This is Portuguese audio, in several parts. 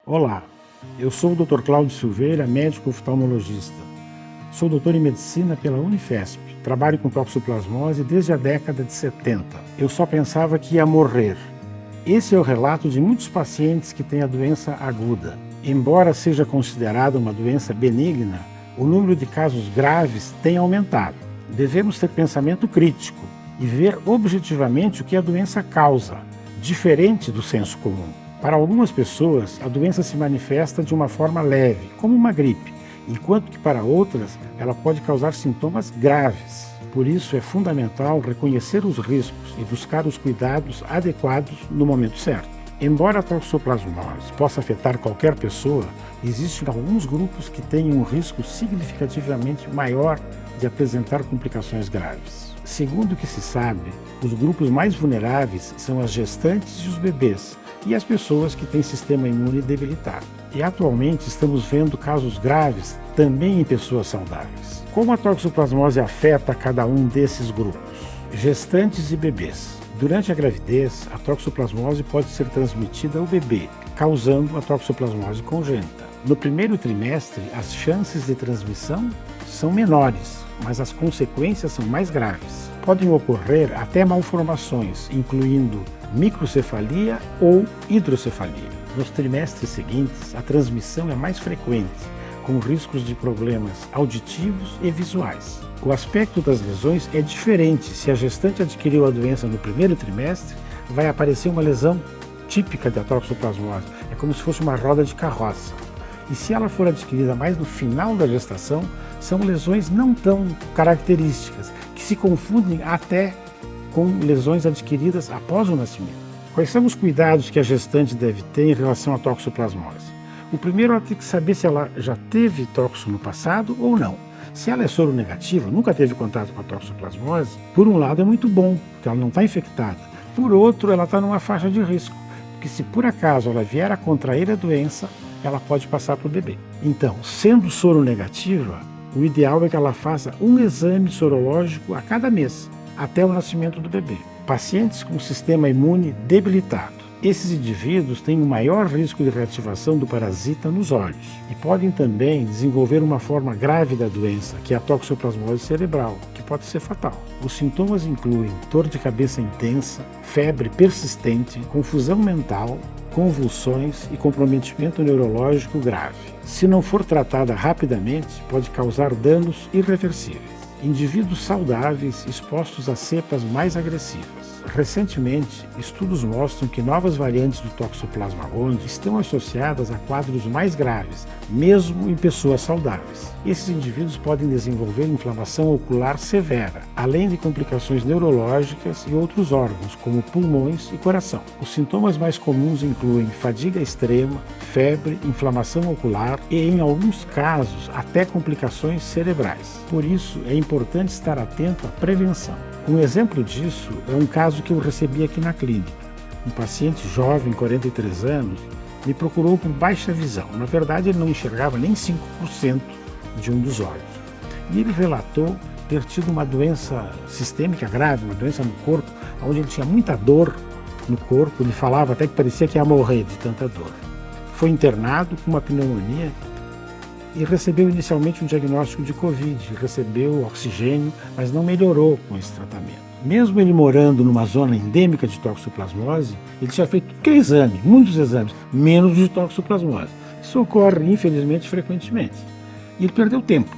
Olá, eu sou o Dr. Cláudio Silveira, médico oftalmologista. Sou doutor em medicina pela Unifesp. Trabalho com toxoplasmose desde a década de 70. Eu só pensava que ia morrer. Esse é o relato de muitos pacientes que têm a doença aguda. Embora seja considerada uma doença benigna, o número de casos graves tem aumentado. Devemos ter pensamento crítico e ver objetivamente o que a doença causa, diferente do senso comum. Para algumas pessoas, a doença se manifesta de uma forma leve, como uma gripe, enquanto que para outras ela pode causar sintomas graves. Por isso é fundamental reconhecer os riscos e buscar os cuidados adequados no momento certo. Embora a toxoplasmose possa afetar qualquer pessoa, existem alguns grupos que têm um risco significativamente maior de apresentar complicações graves. Segundo o que se sabe, os grupos mais vulneráveis são as gestantes e os bebês, e as pessoas que têm sistema imune debilitado. E atualmente estamos vendo casos graves também em pessoas saudáveis. Como a toxoplasmose afeta cada um desses grupos? Gestantes e bebês. Durante a gravidez, a toxoplasmose pode ser transmitida ao bebê, causando a toxoplasmose congênita. No primeiro trimestre, as chances de transmissão são menores, mas as consequências são mais graves. Podem ocorrer até malformações, incluindo microcefalia ou hidrocefalia. Nos trimestres seguintes, a transmissão é mais frequente, com riscos de problemas auditivos e visuais. O aspecto das lesões é diferente. Se a gestante adquiriu a doença no primeiro trimestre, vai aparecer uma lesão típica da toxoplasmose. É como se fosse uma roda de carroça. E se ela for adquirida mais no final da gestação, são lesões não tão características, que se confundem até com lesões adquiridas após o nascimento. Quais são os cuidados que a gestante deve ter em relação à toxoplasmose? O primeiro, ela tem que saber se ela já teve toxo no passado ou não. Se ela é soronegativa, nunca teve contato com a toxoplasmose, por um lado é muito bom, porque ela não está infectada. Por outro, ela está numa faixa de risco, porque se por acaso ela vier a contrair a doença, ela pode passar para o bebê. Então, sendo soronegativa, o ideal é que ela faça um exame sorológico a cada mês, até o nascimento do bebê. Pacientes com sistema imune debilitado. Esses indivíduos têm um maior risco de reativação do parasita nos olhos e podem também desenvolver uma forma grave da doença, que é a toxoplasmose cerebral, que pode ser fatal. Os sintomas incluem dor de cabeça intensa, febre persistente, confusão mental, convulsões e comprometimento neurológico grave. Se não for tratada rapidamente, pode causar danos irreversíveis. Indivíduos saudáveis expostos a cepas mais agressivas. Recentemente, estudos mostram que novas variantes do Toxoplasma gondii estão associadas a quadros mais graves, mesmo em pessoas saudáveis. Esses indivíduos podem desenvolver inflamação ocular severa, além de complicações neurológicas e outros órgãos, como pulmões e coração. Os sintomas mais comuns incluem fadiga extrema, febre, inflamação ocular e, em alguns casos, até complicações cerebrais. Por isso, é importante estar atento à prevenção. Um exemplo disso é um caso que eu recebi aqui na clínica. Um paciente jovem, 43 anos, me procurou por baixa visão. Na verdade, ele não enxergava nem 5% de um dos olhos. E ele relatou ter tido uma doença sistêmica grave, uma doença no corpo, onde ele tinha muita dor no corpo. Ele falava até que parecia que ia morrer de tanta dor. Foi internado com uma pneumonia e recebeu inicialmente um diagnóstico de Covid, recebeu oxigênio, mas não melhorou com esse tratamento. Mesmo ele morando numa zona endêmica de toxoplasmose, ele tinha feito exame, muitos exames, menos de toxoplasmose. Isso ocorre, infelizmente, frequentemente. E ele perdeu tempo.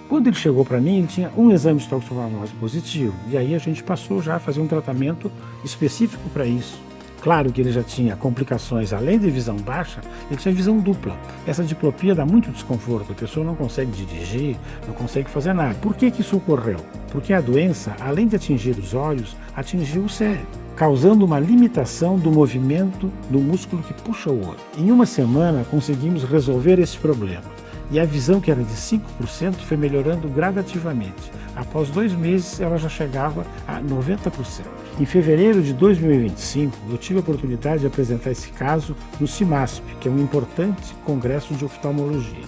Quando ele chegou para mim, ele tinha um exame de toxoplasmose positivo, e aí a gente passou já a fazer um tratamento específico para isso. Claro que ele já tinha complicações, além de visão baixa, ele tinha visão dupla. Essa diplopia dá muito desconforto, a pessoa não consegue dirigir, não consegue fazer nada. Por que isso ocorreu? Porque a doença, além de atingir os olhos, atingiu o cérebro, causando uma limitação do movimento do músculo que puxa o olho. Em uma semana, conseguimos resolver esse problema. E a visão, que era de 5%, foi melhorando gradativamente. Após 2 meses, ela já chegava a 90%. Em fevereiro de 2025, eu tive a oportunidade de apresentar esse caso no CIMASP, que é um importante congresso de oftalmologia.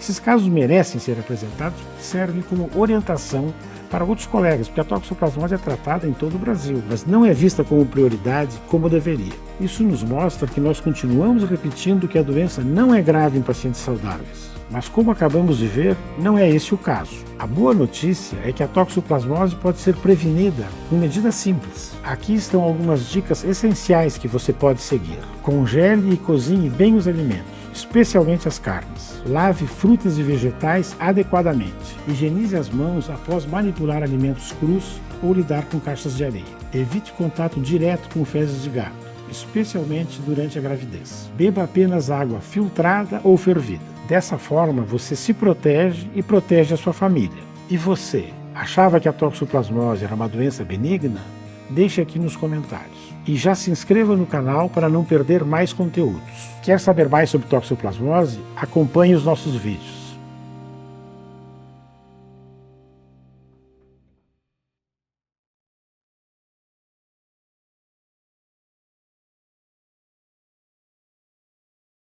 Esses casos merecem ser apresentados e servem como orientação para outros colegas, porque a toxoplasmose é tratada em todo o Brasil, mas não é vista como prioridade como deveria. Isso nos mostra que nós continuamos repetindo que a doença não é grave em pacientes saudáveis. Mas como acabamos de ver, não é esse o caso. A boa notícia é que a toxoplasmose pode ser prevenida com medidas simples. Aqui estão algumas dicas essenciais que você pode seguir. Congele e cozinhe bem os alimentos, especialmente as carnes. Lave frutas e vegetais adequadamente. Higienize as mãos após manipular alimentos crus ou lidar com caixas de areia. Evite contato direto com fezes de gato, especialmente durante a gravidez. Beba apenas água filtrada ou fervida. Dessa forma, você se protege e protege a sua família. E você, achava que a toxoplasmose era uma doença benigna? Deixe aqui nos comentários. E já se inscreva no canal para não perder mais conteúdos. Quer saber mais sobre toxoplasmose? Acompanhe os nossos vídeos.